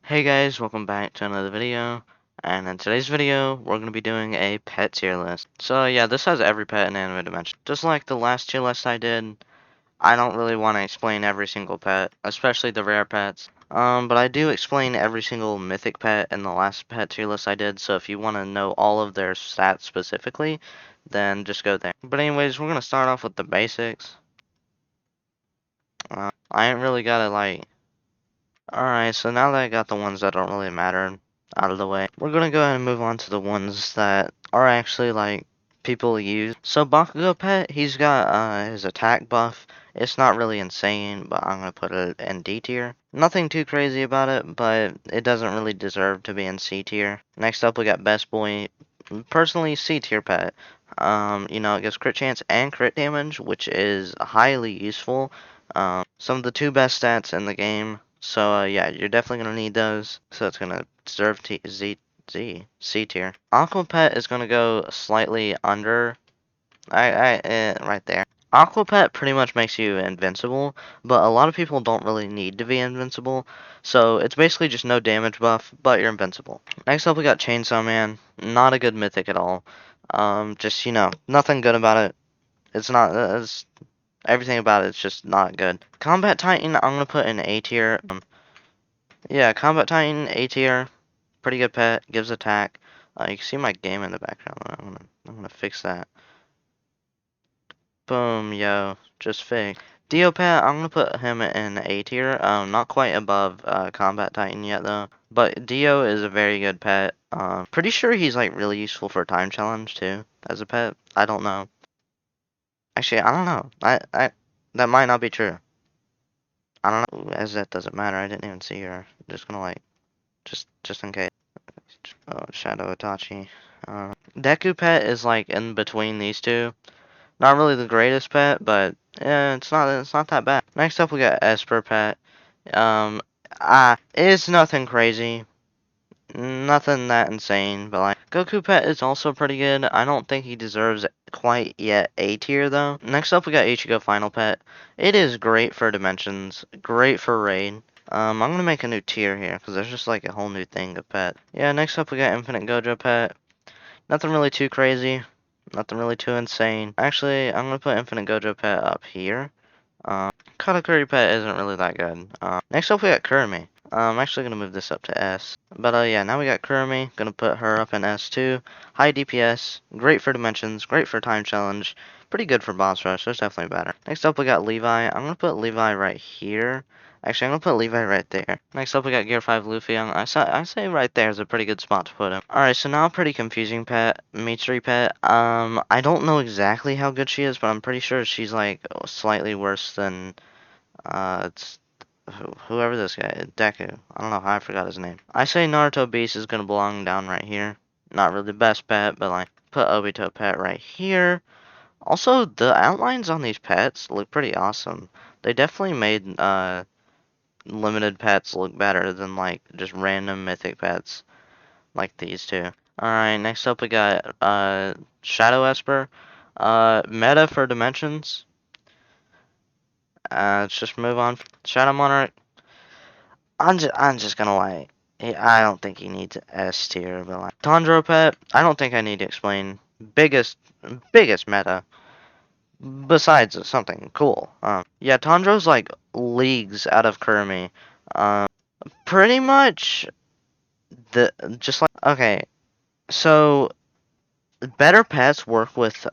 Hey guys, welcome back to another video, and in today's video, we're going to be doing a pet tier list. So yeah, this has every pet in Anime Dimension. Just like the last tier list I did, I don't really want to explain every single pet, especially the rare pets. But I do explain every single mythic pet in the last pet tier list I did, so if you want to know all of their stats specifically, then just go there. But anyways, we're going to start off with the basics. I ain't really got to Alright, so now that I got the ones that don't really matter out of the way, we're gonna go ahead and move on to the ones that are actually people use. So Bakugo Pet, he's got his attack buff. It's not really insane, but I'm gonna put it in D tier. Nothing too crazy about it, but it doesn't really deserve to be in C tier. Next up we got Best Boy. Personally, C tier pet. It gives crit chance and crit damage, which is highly useful. Some of the two best stats in the game. So yeah, you're definitely gonna need those. So it's gonna deserve C tier. Aqua Pet is gonna go slightly under. Right there. Aqua Pet pretty much makes you invincible, but a lot of people don't really need to be invincible. So it's basically just no damage buff, but you're invincible. Next up we got Chainsaw Man. Not a good mythic at all. Just nothing good about it. It's not. Everything about it's just not good. Combat Titan, I'm gonna put in A tier. Yeah, Combat Titan, A tier, pretty good pet, gives attack. You can see my game in the background. I'm gonna fix that. Boom, yo, just fixed. Dio pet, I'm gonna put him in A tier. Not quite above Combat Titan yet though. But Dio is a very good pet. Pretty sure he's really useful for time challenge too as a pet. I don't know. Actually, I don't know. I that might not be true. I don't know, as that doesn't matter. I didn't even see her. Just gonna just in case. Oh, Shadow Itachi. Deku Pet is in between these two. Not really the greatest pet, but it's not that bad. Next up we got Esper Pet. It's nothing crazy. Nothing that insane, but Goku Pet is also pretty good. I don't think he deserves quite yet A tier though. Next up we got Ichigo Final Pet. It is great for Dimensions, great for Raid. I'm gonna make a new tier here because there's just a whole new thing of pet. Yeah, next up we got Infinite Gojo Pet. Nothing really too crazy, nothing really too insane. Actually, I'm gonna put Infinite Gojo Pet up here. Katakuri Pet isn't really that good. Next up we got Kurumi. I'm actually gonna move this up to S. But yeah, now we got Kurumi. Gonna put her up in S too. High DPS, great for Dimensions, great for Time Challenge, pretty good for Boss Rush. There's definitely better. Next up we got Levi. I'm gonna put Levi right here. Actually, I'm gonna put Levi right there. Next up we got Gear 5 Luffy. I say right there is a pretty good spot to put him. Alright, so now a pretty confusing pet. Mitsuri pet. I don't know exactly how good she is, but I'm pretty sure she's slightly worse than it's whoever this guy is, Deku. I don't know how I forgot his name. I say Naruto Beast is gonna belong down right here. Not really the best pet, but put Obito pet right here. Also, the outlines on these pets look pretty awesome. They definitely made limited pets look better than just random mythic pets like these two. Alright, next up we got Shadow Esper. Meta for Dimensions. Let's just move on. Shadow Monarch. I'm just gonna I don't think he needs S tier, but Tanjiro Pet. I don't think I need to explain. Biggest meta. Besides something cool. Yeah, Tanjiro's leagues out of Kurumi. Pretty much the just okay. So better pets work with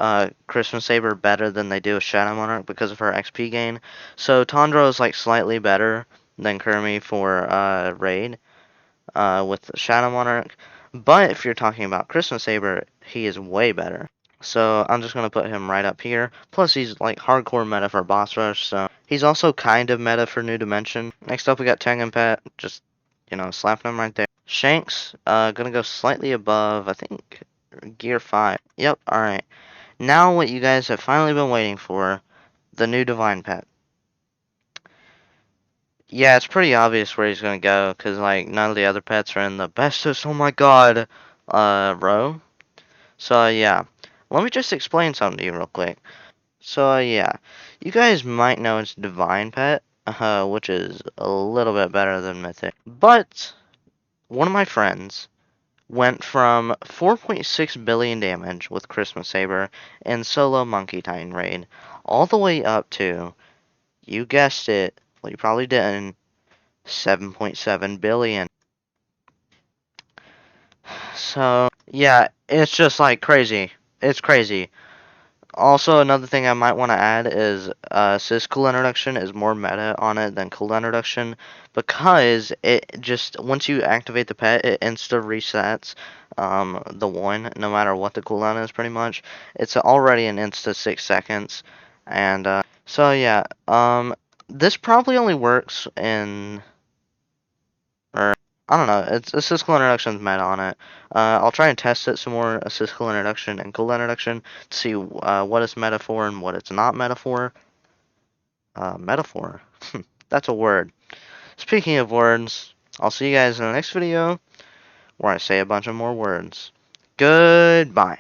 Christmas Saber better than they do with Shadow Monarch because of her XP gain. So Tanjiro is slightly better than Kurumi for raid with Shadow Monarch. But if you're talking about Christmas Saber, he is way better. So I'm just gonna put him right up here. Plus he's hardcore meta for Boss Rush, so he's also kind of meta for New Dimension. Next up we got Tengen Pet, just slapping him right there. Shanks, gonna go slightly above, I think, Gear 5. Yep, alright. Now what you guys have finally been waiting for, the new Divine Pet. Yeah, it's pretty obvious where he's gonna go, because none of the other pets are in the bestest, oh my god, row. So yeah, let me just explain something to you real quick. So yeah, you guys might know it's Divine Pet, which is a little bit better than Mythic. But one of my friends went from 4.6 billion damage with Christmas Saber and solo Monkey Titan raid, all the way up to, you guessed it, well you probably didn't, 7.7 billion. So, yeah, it's just like crazy. It's crazy. Also, another thing I might want to add is Sys Cool Introduction is more meta on it than Cool Introduction because it just, once you activate the pet, it insta resets the one, no matter what the cooldown is, pretty much. It's already an insta 6 seconds. And so, yeah, this probably only works in, or I don't know. It's assist cool introduction's meta on it. I'll try and test it some more. Assist cool introduction and cool introduction to see what it's meta for and what it's not meta for. Metaphor. That's a word. Speaking of words, I'll see you guys in the next video where I say a bunch of more words. Goodbye.